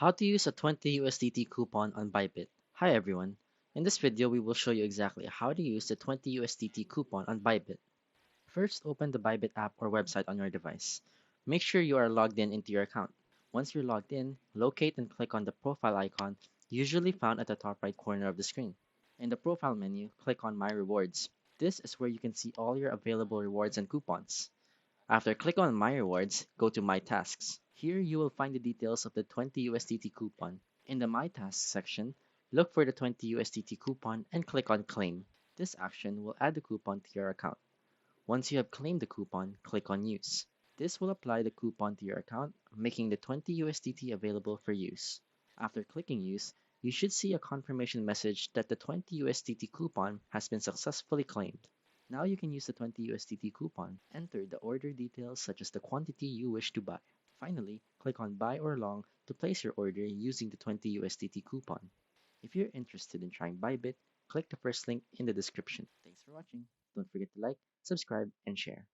How to use a 20 USDT coupon on BYBIT. Hi everyone. In this video, we will show you exactly how to use the 20 USDT coupon on BYBIT. First, open the BYBIT app or website on your device. Make sure you are logged in into your account. Once you're logged in, locate and click on the profile icon, usually found at the top right corner of the screen. In the profile menu, click on My Rewards. This is where you can see all your available rewards and coupons. After click on My Rewards, go to My Tasks. Here you will find the details of the 20 USDT coupon. In the My Tasks section, look for the 20 USDT coupon and click on Claim. This action will add the coupon to your account. Once you have claimed the coupon, click on Use. This will apply the coupon to your account, making the 20 USDT available for use. After clicking Use, you should see a confirmation message that the 20 USDT coupon has been successfully claimed. Now you can use the 20 USDT coupon. Enter the order details such as the quantity you wish to buy. Finally, click on Buy or Long to place your order using the 20 USDT coupon. If you're interested in trying BYBIT, click the first link in the description. Thanks for watching. Don't forget to like, subscribe, and share.